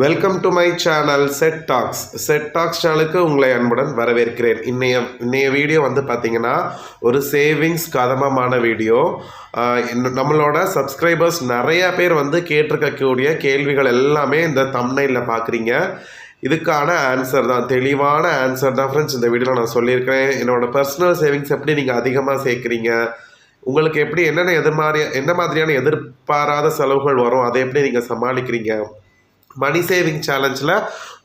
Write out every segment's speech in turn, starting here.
Welcome to my channel set tax சேனலுக்கு உங்களை அன்புடன் வரவேற்கிறேன். இன்னைய வீடியோ வந்து பார்த்தீங்கன்னா ஒரு சேவிங்ஸ் கதமமான வீடியோ. நம்மளோட சப்ஸ்கிரைபர்ஸ் நிறையா பேர் வந்து கேட்டிருக்கக்கூடிய கேள்விகள் எல்லாமே இந்த தம்ப்நெயிலில் பார்க்குறீங்க. இதுக்கான ஆன்சர் தான், தெளிவான ஆன்சர் தான் ஃப்ரெண்ட்ஸ் இந்த வீடியோவில் நான் சொல்லியிருக்கிறேன். என்னோடய பர்சனல் சேவிங்ஸ் எப்படி நீங்கள் அதிகமாக சேர்க்குறீங்க, உங்களுக்கு எப்படி என்ன மாதிரியான எதிர்பாராத செலவுகள் வரும், அதை எப்படி நீங்கள் சமாளிக்கிறீங்க, மணி சேவிங் சேலஞ்சில்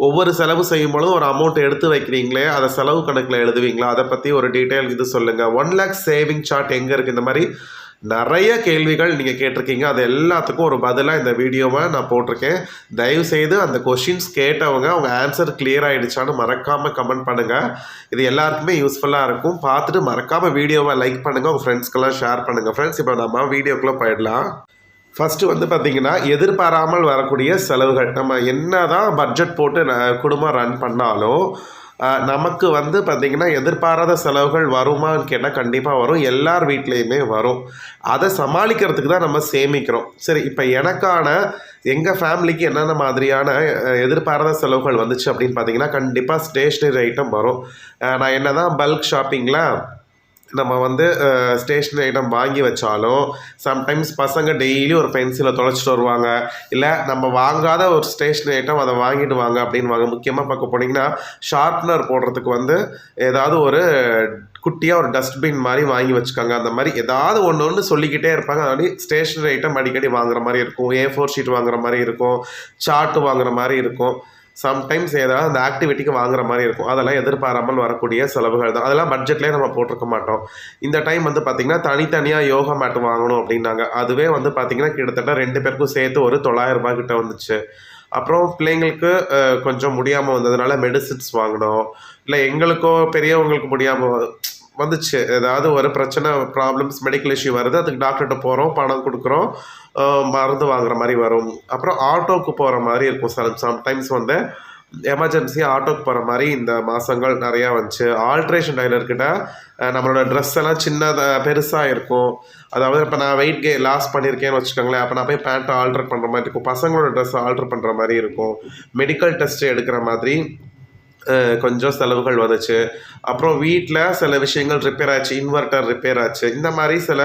ஒவ்வொரு செலவு செய்யும் பொழுதும் ஒரு அமௌண்ட் எடுத்து வைக்கிறீங்களே, அதை செலவு கணக்கில் எழுதுவீங்களா, அதை பற்றி ஒரு டீட்டெயில் இது சொல்லுங்கள். 1 lakh சேவிங் சார்ட் எங்கே இருக்குது, இந்த மாதிரி நிறைய கேள்விகள் நீங்கள் கேட்டிருக்கீங்க. அது எல்லாத்துக்கும் ஒரு பதிலாக இந்த வீடியோவை நான் போட்டிருக்கேன். தயவுசெய்து அந்த கொஷின்ஸ் கேட்டவங்க அவங்க ஆன்சர் கிளியர் ஆகிடுச்சான்னு மறக்காமல் கமெண்ட் பண்ணுங்கள். இது எல்லாருக்குமே யூஸ்ஃபுல்லாக இருக்கும். பார்த்துட்டு மறக்காமல் வீடியோவை லைக் பண்ணுங்கள், உங்கள் ஃப்ரெண்ட்ஸ்க்கெல்லாம் ஷேர் பண்ணுங்கள். ஃப்ரெண்ட்ஸ், இப்போ நம்ம வீடியோக்குள்ளே போயிடலாம். ஃபஸ்ட்டு வந்து பார்த்திங்கன்னா, எதிர்பாராமல் வரக்கூடிய செலவுகள். நம்ம என்ன தான் பட்ஜெட் போட்டு குடும்பம் ரன் பண்ணாலும் நமக்கு வந்து பார்த்திங்கன்னா எதிர்பாராத செலவுகள் வருமான்னு கேட்டால் கண்டிப்பாக வரும். எல்லார் வீட்லேயுமே வரும். அதை சமாளிக்கிறதுக்கு தான் நம்ம சேமிக்கிறோம். சரி, இப்போ எங்கள் ஃபேமிலிக்கு என்னென்ன மாதிரியான எதிர்பாராத செலவுகள் வந்துச்சு அப்படின்னு பார்த்திங்கன்னா, கண்டிப்பாக ஸ்டேஷ்னரி ஐட்டம் வரும். நான் என்ன தான் பல்க் ஷாப்பிங்கில் நம்ம வந்து ஸ்டேஷ்னரி ஐட்டம் வாங்கி வச்சாலும் சம்டைம்ஸ் பசங்க டெய்லி ஒரு பென்சிலை தொலைச்சிட்டு வருவாங்க, இல்லை நம்ம வாங்காத ஒரு ஸ்டேஷ்னரி ஐட்டம் அதை வாங்கிட்டு வாங்க அப்படின்வாங்க. முக்கியமாக பார்க்க போனீங்கன்னா ஷார்ப்னர் போடுறதுக்கு வந்து ஏதாவது ஒரு குட்டியாக ஒரு டஸ்ட்பின் மாதிரி வாங்கி வச்சுக்காங்க. அந்த மாதிரி ஏதாவது ஒன்று சொல்லிக்கிட்டே இருப்பாங்க. அப்படி ஸ்டேஷ்னரி ஐட்டம் அடிக்கடி வாங்குற மாதிரி இருக்கும், A4 ஷீட் வாங்குற மாதிரி இருக்கும், சார்ட்டு வாங்குற மாதிரி இருக்கும், சம்டைம்ஸ் ஏதாவது அந்த ஆக்டிவிட்டிக்கு வாங்குற மாதிரி இருக்கும். அதெல்லாம் எதிர்பாராமல் வரக்கூடிய செலவுகள் தான். அதெல்லாம் பட்ஜெட்லேயே நம்ம போட்டிருக்க மாட்டோம். இந்த டைம் வந்து பார்த்திங்கன்னா தனித்தனியாக யோகா மேட்டு வாங்கணும் அப்படின்னாங்க. அதுவே வந்து பார்த்திங்கன்னா கிட்டத்தட்ட 2 பேருக்கும் சேர்த்து ஒரு 900 ரூபாய் கிட்ட வந்துச்சு. அப்புறம் பிள்ளைங்களுக்கு கொஞ்சம் முடியாமல் வந்ததுனால மெடிசின்ஸ் வாங்கினோம். இல்லை எங்களுக்கோ பெரியவங்களுக்கு முடியாமல் வந்துச்சு, ஏதாவது ஒரு பிரச்சனை, ப்ராப்ளம்ஸ், மெடிக்கல் இஷ்யூ வருது, அதுக்கு டாக்டர்கிட்ட போகிறோம், பணம் கொடுக்குறோம், மருந்து வாங்குற மாதிரி வரும். அப்புறம் ஆட்டோவுக்கு போகிற மாதிரி இருக்கும். சம்டைம்ஸ் வந்து எமர்ஜென்சியாக ஆட்டோக்கு போகிற மாதிரி இந்த மாதங்கள் நிறையா வந்துச்சு. ஆல்ட்ரேஷன் டைலர்கிட்ட நம்மளோட ட்ரெஸ் எல்லாம் பெருசாக இருக்கும். அதாவது இப்போ நான் வெயிட் லாஸ் பண்ணியிருக்கேன்னு வச்சுக்கோங்களேன், அப்போ நான் போய் பேண்ட்டை ஆல்ட்ரு பண்ணுற மாதிரி இருக்கும், பசங்களோட ட்ரெஸ்ஸை ஆல்ட்ரு பண்ணுற மாதிரி இருக்கும், மெடிக்கல் டெஸ்ட்டு எடுக்கிற மாதிரி கொஞ்சம் செலவுகள் வந்துச்சு. அப்புறம் வீட்டில் சில விஷயங்கள் ரிப்பேர் ஆச்சு, இன்வெர்ட்டர் ரிப்பேர் ஆச்சு, இந்த மாதிரி சில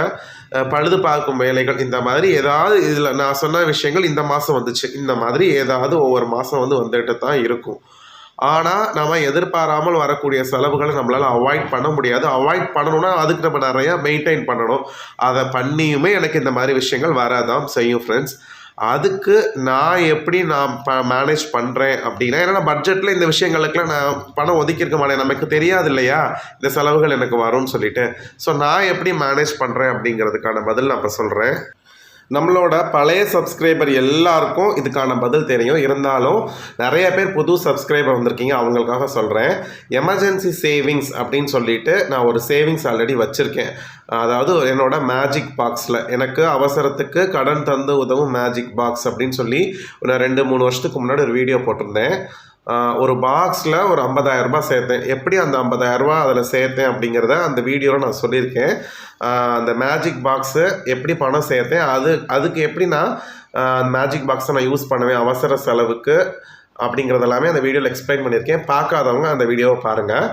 பழுது பார்க்கும் வேலைகள், இந்த மாதிரி ஏதாவது இதில் நான் சொன்ன விஷயங்கள் இந்த மாதம் வந்துச்சு. இந்த மாதிரி ஏதாவது ஒவ்வொரு மாதம் வந்துட்டு தான் இருக்கும். ஆனால் நம்ம எதிர்பாராமல் வரக்கூடிய செலவுகளை நம்மளால் அவாய்ட் பண்ண முடியாது. அவாய்ட் பண்ணணும்னா அதுக்கு நம்ம நிறையா மெயின்டைன் பண்ணணும். அதை பண்ணியுமே எனக்கு இந்த மாதிரி விஷயங்கள் வரதான் செய்யும் ஃப்ரெண்ட்ஸ். அதுக்கு நான் எப்படி மேனேஜ் பண்ணுறேன் அப்படின்னா, ஏன்னா பட்ஜெட்டில் இந்த விஷயங்களுக்குலாம் நான் பணம் ஒதுக்கியிருக்க மாட்டேன், நமக்கு தெரியாது இல்லையா இந்த செலவுகள் எனக்கு வரும்னு சொல்லிட்டு. ஸோ நான் எப்படி மேனேஜ் பண்ணுறேன் அப்படிங்கிறதுக்கான பதில் நான் இப்போ சொல்கிறேன். நம்மளோட பழைய சப்ஸ்கிரைபர் எல்லாருக்கும் இதுக்கான பதில் தெரியும். இருந்தாலும் நிறைய பேர் புது சப்ஸ்கிரைபர் வந்திருக்கீங்க, அவங்களுக்காக சொல்கிறேன். எமர்ஜென்சி சேவிங்ஸ் அப்படின்னு சொல்லிட்டு நான் ஒரு சேவிங்ஸ் ஆல்ரெடி வச்சுருக்கேன். அதாவது என்னோட மேஜிக் பாக்ஸில் எனக்கு அவசரத்துக்கு கடன் தந்து உதவும் மேஜிக் பாக்ஸ் அப்படின்னு சொல்லி ஒரு 2-3 வருஷத்துக்கு முன்னாடி ஒரு வீடியோ போட்டிருந்தேன். ஒரு பாக்ஸில் ஒரு 50,000 ரூபாய் சேர்த்தேன். எப்படி அந்த 50,000 ரூபாய் அதில் சேர்த்தேன் அப்படிங்கிறத அந்த வீடியோவில் நான் சொல்லியிருக்கேன். அந்த மேஜிக் பாக்ஸு எப்படி பணம் சேர்த்தேன், அதுக்கு எப்படி நான் அந்த மேஜிக் பாக்ஸை நான் யூஸ் பண்ணுவேன் அவசர செலவுக்கு அப்படிங்கிறதெல்லாமே அந்த வீடியோவில் எக்ஸ்பிளைன் பண்ணியிருக்கேன். பார்க்காதவங்க அந்த வீடியோவை பாருங்கள்.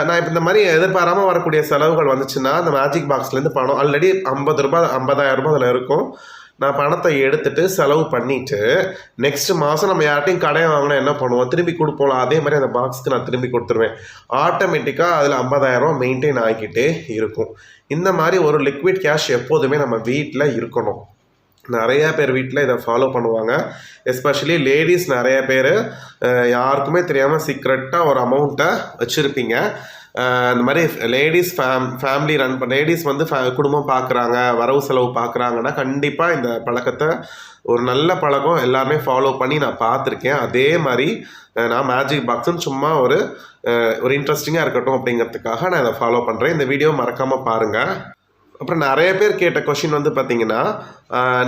நான் இப்போ இந்த மாதிரி எதிர்பாராமல் வரக்கூடிய செலவுகள் வந்துச்சுன்னா அந்த மேஜிக் பாக்ஸ்லேருந்து பணம் ஆல்ரெடி 50,000 ரூபாய் அதில் இருக்கும். நான் பணத்தை எடுத்துகிட்டு செலவு பண்ணிவிட்டு நெக்ஸ்ட் மாதம் நம்ம யார்ட்டையும் கடையை வாங்கினா என்ன பண்ணுவோம், திரும்பி கொடுப்போம். அதே மாதிரி அந்த பாக்ஸுக்கு நான் திரும்பி கொடுத்துருவேன். ஆட்டோமேட்டிக்காக அதில் 50,000 ரூபா மெயின்டைன் ஆகிக்கிட்டே இருக்கும். இந்த மாதிரி ஒரு லிக்விட் கேஷ் எப்போதுமே நம்ம வீட்டில் இருக்கணும். நிறைய பேர் வீட்டில் இதை ஃபாலோ பண்ணுவாங்க. எஸ்பெஷலி லேடிஸ் நிறைய பேர் யாருக்குமே தெரியாமல் சீக்ரெட்டாக ஒரு அமௌண்ட்டை வச்சுருப்பீங்க. இந்த மாதிரி லேடிஸ் ஃபேமிலி ரன் பண்ண லேடிஸ் வந்து குடும்பம் பார்க்குறாங்க, வரவு செலவு பார்க்குறாங்கன்னா கண்டிப்பாக இந்த பழக்கத்தை, ஒரு நல்ல பழக்கம் எல்லாருமே ஃபாலோ பண்ணி நான் பார்த்துருக்கேன். அதே மாதிரி நான் மேஜிக் பாக்ஸுன்னு சும்மா ஒரு இன்ட்ரெஸ்டிங்காக இருக்கட்டும் அப்படிங்கிறதுக்காக நான் இதை ஃபாலோ பண்ணுறேன். இந்த வீடியோ மறக்காமல் பாருங்கள். அப்புறம் நிறைய பேர் கேட்ட கொஷின் வந்து பார்த்திங்கன்னா,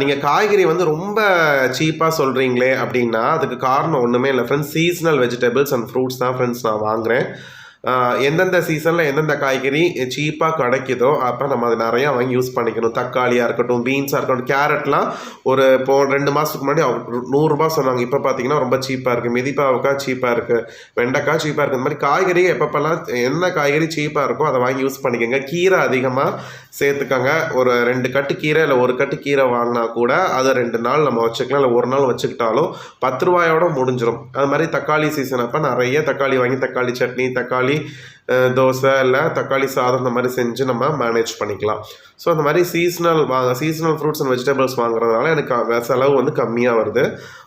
நீங்கள் காய்கறி வந்து ரொம்ப சீப்பாக சொல்கிறீங்களே அப்படின்னா அதுக்கு காரணம் ஒன்றுமே இல்லை friends. Seasonal vegetables and fruits தான் ஃப்ரெண்ட்ஸ் நான் வாங்குகிறேன். எந்தெந்த சீசனில் எந்தெந்த காய்கறி சீப்பாக கிடைக்குதோ அப்போ நம்ம அதை நிறையா வாங்கி யூஸ் பண்ணிக்கணும். தக்காளியாக இருக்கட்டும், பீன்ஸாக இருக்கட்டும், கேரட்லாம் ஒரு இப்போ 2 மாதத்துக்கு முன்னாடி 100 சொன்னாங்க. இப்போ பார்த்தீங்கன்னா ரொம்ப சீப்பாக இருக்குது. மிதிப்பாவுக்காய் சீப்பாக இருக்குது, வெண்டைக்காய் சீப்பாக இருக்குது. இந்த மாதிரி காய்கறி எப்பப்பெல்லாம் என்ன காய்கறி சீப்பாக இருக்கோ அதை வாங்கி யூஸ் பண்ணிக்கோங்க. கீரை அதிகமாக சேர்த்துக்கோங்க. ஒரு 2 கட்டு கீரை இல்லை 1 கட்டு கீரை வாங்கினா கூட அதை 2 நாள் நம்ம வச்சுக்கலாம், இல்லை 1 நாள் வச்சுக்கிட்டாலும் 10 ரூபாயோட முடிஞ்சிடும். அது மாதிரி தக்காளி சீசன் அப்போ நிறைய தக்காளி வாங்கி தக்காளி சட்னி, தக்காளி தோசை, இல்லை தக்காளி சாதம் இந்த மாதிரி செஞ்சு நம்ம மேனேஜ் பண்ணிக்கலாம். ஸோ அந்த மாதிரி சீசனல் ஃப்ரூட்ஸ் அண்ட் வெஜிடபிள்ஸ் வாங்குறதுனால எனக்கு செலவு வந்து கம்மியாக வருது.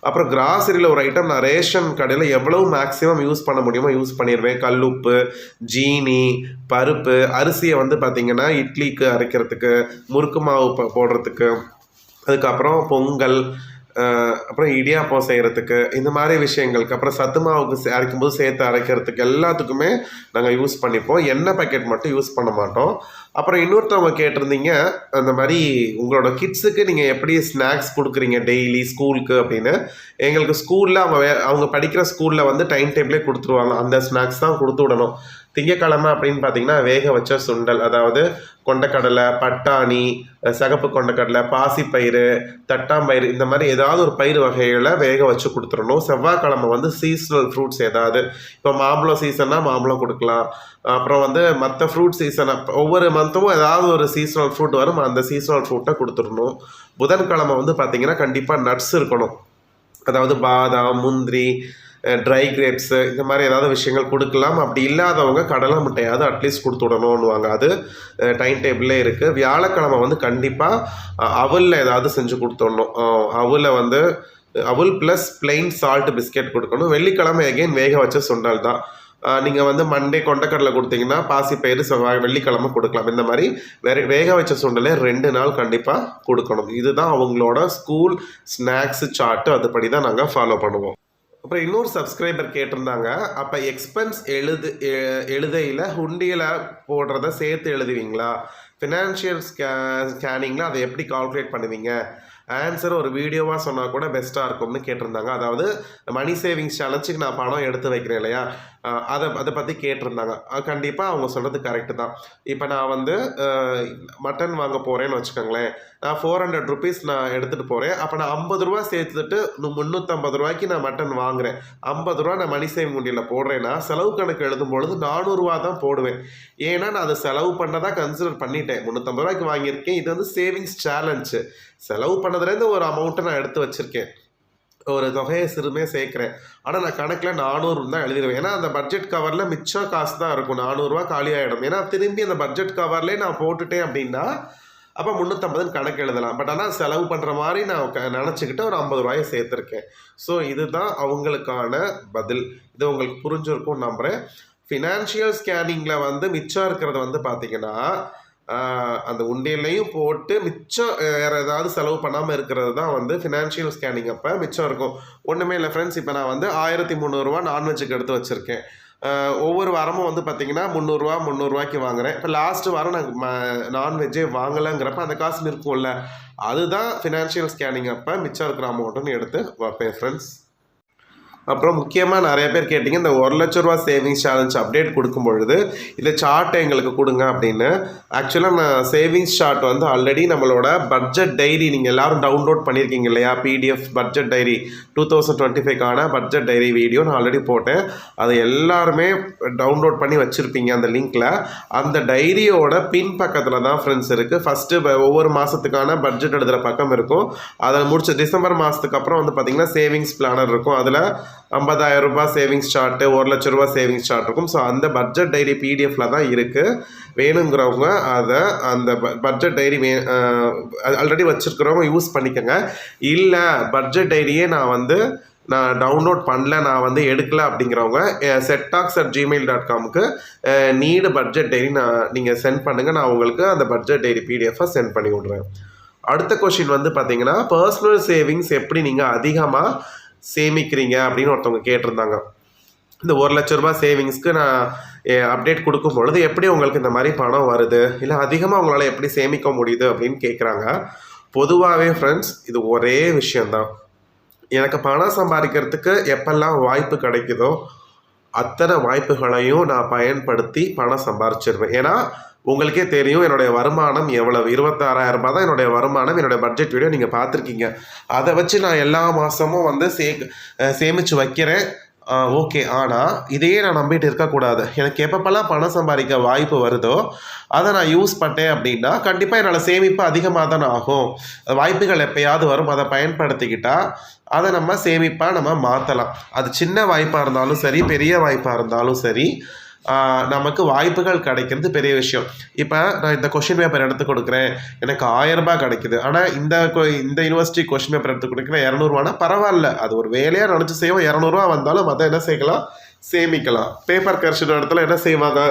அப்புறம் கிராசரியில் ஒரு ஐட்டம் நான் ரேஷன் கடையில் எவ்வளவு மேக்ஸிமம் யூஸ் பண்ண முடியுமோ யூஸ் பண்ணிடுவேன். கல்லுப்பு, ஜீனி, பருப்பு, அரிசியை வந்து பார்த்திங்கன்னா இட்லிக்கு அரைக்கிறதுக்கு, முறுக்கு மாவு போடுறதுக்கு, அதுக்கப்புறம் பொங்கல், அப்புறம் இடியாப்பம் செய்கிறதுக்கு, இந்த மாதிரி விஷயங்களுக்கு, அப்புறம் சத்து மாவுக்கு அரைக்கும்போது சேர்த்து அரைக்கிறதுக்கு எல்லாத்துக்குமே நாங்கள் யூஸ் பண்ணிப்போம். எண்ணெய் பேக்கெட் மட்டும் யூஸ் பண்ண மாட்டோம். அப்புறம் இன்னொருத்தவங்க கேட்டிருந்தீங்க, அந்த மாதிரி உங்களோட கிட்ஸுக்கு நீங்கள் எப்படி ஸ்நாக்ஸ் கொடுக்குறீங்க டெய்லி ஸ்கூலுக்கு அப்படின்னு. எங்களுக்கு ஸ்கூலில் அவங்க படிக்கிற ஸ்கூலில் வந்து டைம் டேபிளே கொடுத்துருவாங்க. அந்த ஸ்நாக்ஸ் தான் கொடுத்து விடணும். திங்கக்கிழமை அப்படின்னு பார்த்தீங்கன்னா வேக வச்ச சுண்டல், அதாவது கொண்டக்கடலை, பட்டாணி, சகப்பு கொண்டக்கடலை, பாசிப்பயிறு, தட்டாம்பயிறு, இந்த மாதிரி ஏதாவது ஒரு பயிர் வகைகளை வேக வச்சு கொடுத்துடணும். செவ்வாய்க்கிழமை வந்து சீசனல் ஃப்ரூட்ஸ் ஏதாவது, இப்போ மாம்பழம் சீசன்னா மாம்பழம் கொடுக்கலாம். அப்புறம் வந்து மற்ற ஃப்ரூட் சீசன் ஒவ்வொரு மந்த்தும் ஏதாவது ஒரு சீசனல் ஃப்ரூட் வரும், அந்த சீசனல் ஃப்ரூட்டை கொடுத்துடணும். புதன்கிழமை வந்து பார்த்திங்கன்னா கண்டிப்பாக நட்ஸ் இருக்கணும், அதாவது பாதாம், முந்திரி, ட்ரை கிரேப்ஸு, இந்த மாதிரி ஏதாவது விஷயங்கள் கொடுக்கலாம். அப்படி இல்லாதவங்க கடலை மிட்டையாவது அட்லீஸ்ட் கொடுத்து விடணும்னுவாங்க. அது டைம் டேபிளே இருக்குது. வியாழக்கிழமை வந்து கண்டிப்பாக அவலில் ஏதாவது செஞ்சு கொடுத்துடணும். அவல் ப்ளஸ் பிளெயின் சால்ட் பிஸ்கெட் கொடுக்கணும். வெள்ளிக்கிழமை எகைன் வேக வச்ச சுண்டல் தான். நீங்கள் வந்து மண்டே கொண்டக்கடலை கொடுத்தீங்கன்னா பாசிப்பயிறு வெள்ளிக்கிழமை கொடுக்கலாம். இந்த மாதிரி வேக வச்ச சுண்டலே 2 நாள் கண்டிப்பாக கொடுக்கணும். இதுதான் அவங்களோட ஸ்கூல் ஸ்நாக்ஸு சார்ட்டு. அதுபடி தான் நாங்கள் ஃபாலோ பண்ணுவோம். அப்புறம் இன்னொரு சப்ஸ்கிரைபர் கேட்டிருந்தாங்க, அப்போ எக்ஸ்பென்ஸ் எழுதையில் ஹுண்டியில் போடுறத சேர்த்து எழுதுவீங்களா? ஃபினான்ஷியல் ஸ்கேனிங்கில் அதை எப்படி கால்குலேட் பண்ணுவீங்க? ஆன்சர் ஒரு வீடியோவாக சொன்னால் கூட பெஸ்ட்டாக இருக்கும்னு கேட்டிருந்தாங்க. அதாவது மணி சேவிங்ஸ் சேலஞ்சுக்கு நான் பணம் எடுத்து வைக்கிறேன் இல்லையா, அதை பற்றி கேட்டிருந்தாங்க. கண்டிப்பாக அவங்க சொல்கிறது கரெக்டு தான். இப்போ நான் வந்து மட்டன் வாங்க போகிறேன்னு வச்சுக்கோங்களேன், நான் 400 rupees நான் எடுத்துகிட்டு போகிறேன். அப்போ நான் 50 ரூபா சேர்த்துட்டு 350 ரூபாய்க்கு நான் மட்டன் வாங்குகிறேன். 50 ரூபா நான் மணி சேவிங் உண்டியில் போடுறேன்னா செலவு கணக்கு எழுதும் பொழுது 400 ரூபா தான் போடுவேன். ஏன்னா நான் அதை செலவு பண்ணதான் கன்சிடர் பண்ணிட்டேன். 350 ரூபாய்க்கு வாங்கியிருக்கேன். இது வந்து சேவிங்ஸ் சேலஞ்சு. செலவு பண்ணதுலேருந்து ஒரு அமௌண்ட்டை நான் எடுத்து வச்சுருக்கேன், ஒரு தொகையை சிறுமே சேர்க்குறேன். ஆனால் நான் கணக்கில் 400 தான் எழுதிடுவேன். ஏன்னா அந்த பட்ஜெட் கவரில் மிச்சம் காசு தான் இருக்கும். 400 ரூபா காலியாகிடும். ஏன்னா திரும்பி அந்த பட்ஜெட் கவர்லேயே நான் போட்டுட்டேன் அப்படின்னா அப்போ 350 கணக்கு எழுதலாம். பட் ஆனால் செலவு பண்ணுற மாதிரி நான் நினச்சிக்கிட்டு ஒரு 50 ரூபாயை சேர்த்துருக்கேன். ஸோ இதுதான் அவங்களுக்கான பதில். இது உங்களுக்கு புரிஞ்சிருக்கும் நம்புகிறேன். ஃபினான்ஷியல் ஸ்கேனிங்கில் வந்து மிச்சம் இருக்கிறது வந்து பார்த்திங்கன்னா அந்த உண்டியல்லையும் போட்டு மிச்சம் வேறு ஏதாவது செலவு பண்ணாமல் இருக்கிறது தான் வந்து ஃபினான்ஷியல் ஸ்கேனிங் அப்போ மிச்சம் இருக்கும். ஒன்றுமே இல்லை ஃப்ரெண்ட்ஸ், இப்போ நான் வந்து 1300 ரூபா நான்வெஜ்ஜுக்கு எடுத்து வச்சுருக்கேன். ஒவ்வொரு வாரமும் வந்து பார்த்திங்கன்னா 300 ரூபாய்க்கு வாங்குகிறேன். இப்போ லாஸ்ட்டு வாரம் நான் நான்வெஜ்ஜே வாங்கலைங்கிறப்ப அந்த காசு இருக்கும்ல, அதுதான் ஃபினான்ஷியல் ஸ்கேனிங் அப்போ மிச்சம் இருக்கிற அமௌண்ட்டுன்னு எடுத்து வைப்பேன் ஃப்ரெண்ட்ஸ். அப்புறம் முக்கியமாக நிறைய பேர் கேட்டிங்க, இந்த 1 லட்ச ரூபா சேவிங்ஸ் சேலஞ்ச் அப்டேட் கொடுக்கும் பொழுது இந்த சார்ட்டை எங்களுக்கு கொடுங்க அப்படின்னு. ஆக்சுவலாக நான் சேவிங்ஸ் சார்ட் வந்து ஆல்ரெடி நம்மளோட பட்ஜெட் டைரி நீங்கள் எல்லோரும் டவுன்லோட் பண்ணியிருக்கீங்க இல்லையா, பிடிஎஃப் பட்ஜெட் டைரி 2025க்கான பட்ஜெட் டைரி வீடியோ நான் ஆல்ரெடி போட்டேன். அதை எல்லாருமே டவுன்லோட் பண்ணி வச்சுருப்பீங்க அந்த லிங்க்கில். அந்த டைரியோட பின் பக்கத்தில் தான் ஃப்ரெண்ட்ஸ் இருக்குது. ஃபஸ்ட்டு ஒவ்வொரு மாதத்துக்கான பட்ஜெட் எழுதுகிற பக்கம் இருக்கும். அதை முடிச்சு டிசம்பர் மாதத்துக்கு அப்புறம் வந்து பார்த்திங்கன்னா சேவிங்ஸ் பிளானர் இருக்கும். அதில் 50,000 ரூபாய் சேவிங்ஸ் சார்ட்டு, 1 லட்ச ரூபா சேவிங்ஸ் சார்ட் இருக்கும். ஸோ அந்த பட்ஜெட் டைரி பிடிஎஃப்ல தான் இருக்குது. வேணுங்கிறவங்க அதை அந்த பட்ஜெட் டைரி ஆல்ரெடி வச்சுருக்கிறவங்க யூஸ் பண்ணிக்கோங்க. இல்லை பட்ஜெட் டைரியே நான் டவுன்லோட் பண்ணல, நான் வந்து எடுக்கல அப்படிங்கிறவங்க settalks@gmail.comக்கு நீடு பட்ஜெட் டைரி நீங்கள் சென்ட் பண்ணுங்கள். நான் உங்களுக்கு அந்த பட்ஜெட் டைரி பிடிஎஃபை சென்ட் பண்ணி விட்றேன். அடுத்த கொஷின் வந்து பார்த்தீங்கன்னா, பர்சனல் சேவிங்ஸ் எப்படி நீங்கள் அதிகமாக சேமிக்கிறீங்க அப்படின்னு ஒருத்தவங்க கேட்டிருந்தாங்க. இந்த 1 லட்ச ரூபா சேவிங்ஸ்க்கு நான் அப்டேட் கொடுக்கும் பொழுது எப்படி உங்களுக்கு இந்த மாதிரி பணம் வருது, இல்லை அதிகமாக உங்களால் எப்படி சேமிக்க முடியுது அப்படின்னு கேட்குறாங்க. பொதுவாகவே ஃப்ரெண்ட்ஸ் இது ஒரே விஷயந்தான். எனக்கு பணம் சம்பாதிக்கிறதுக்கு எப்பெல்லாம் வாய்ப்பு கிடைக்குதோ அத்தனை வாய்ப்புகளையும் நான் பயன்படுத்தி பணம் சம்பாரிச்சிருவேன். ஏன்னா உங்களுக்கே தெரியும் என்னுடைய வருமானம் எவ்வளவு, 26,000 ரூபாய் தான் என்னுடைய வருமானம். என்னுடைய பட்ஜெட் வீடியோ நீங்கள் பார்த்துருக்கீங்க. அதை வச்சு நான் எல்லா மாதமும் வந்து சேமித்து வைக்கிறேன். ஓகே. ஆனால் இதையே நான் நம்பிட்டு இருக்கக்கூடாது. எனக்கு எப்பப்பெல்லாம் பணம் சம்பாதிக்க வாய்ப்பு வருதோ அதை நான் யூஸ் பண்ணேன் அப்படின்னா கண்டிப்பாக என்னால் சேமிப்பு அதிகமாக தானே ஆகும். வாய்ப்புகள் எப்பயாவது வரும், அதை பயன்படுத்திக்கிட்டால் அதை நம்ம சேமிப்பாக நம்ம மாற்றலாம். அது சின்ன வாய்ப்பாக இருந்தாலும் சரி, பெரிய வாய்ப்பாக இருந்தாலும் சரி, நமக்கு வாய்ப்புகள் கிடைக்கிறது பெரிய விஷயம். இப்போ நான் இந்த கொஷின் பேப்பர் எடுத்து கொடுக்குறேன், எனக்கு 1000 ரூபாய் கிடைக்குது. ஆனால் இந்த யூனிவர்சிட்டி கொஷின் பேப்பர் எடுத்து கொடுக்குறேன் 200ரூவானா பரவாயில்ல, அது ஒரு வேலையாக நினச்சி செய்வோம். 200ரூவா வந்தாலும் அதை என்ன செய்யலாம், சேமிக்கலாம். பேப்பர் கரெக்ஷன் இடத்துல என்ன செய்வாங்க,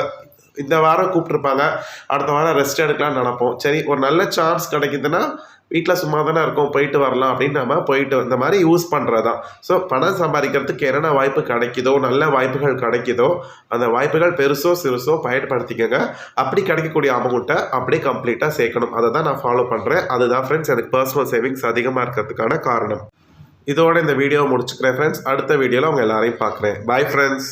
இந்த வாரம் கூப்பிட்ருப்பாங்க, அடுத்த வாரம் ரெஸ்ட் எடுக்கலாம்னு நினப்போம். சரி, ஒரு நல்ல சான்ஸ் கிடைக்குதுன்னா வீட்டில் சும்மா தானே இருக்கோம், போயிட்டு வரலாம் அப்படின்னு நம்ம போயிட்டு இந்த மாதிரி யூஸ் பண்ணுறது தான். ஸோ பணம் சம்பாதிக்கிறதுக்கு என்னென்ன வாய்ப்பு கிடைக்குதோ, நல்ல வாய்ப்புகள் கிடைக்குதோ, அந்த வாய்ப்புகள் பெருசோ சிறுசோ பயன்படுத்திக்கங்க. அப்படி கிடைக்கக்கூடிய அமௌண்ட்டை அப்படியே கம்ப்ளீட்டாக சேர்க்கணும். அதை தான் நான் ஃபாலோ பண்ணுறேன். அதுதான் ஃப்ரெண்ட்ஸ் எனக்கு பர்சனல் சேவிங்ஸ் அதிகமாக இருக்கிறதுக்கான காரணம். இதோட இந்த வீடியோவை முடிச்சுக்கிறேன் ஃப்ரெண்ட்ஸ். அடுத்த வீடியோவில் உங்கள் எல்லாரையும் பார்க்குறேன். Bye friends.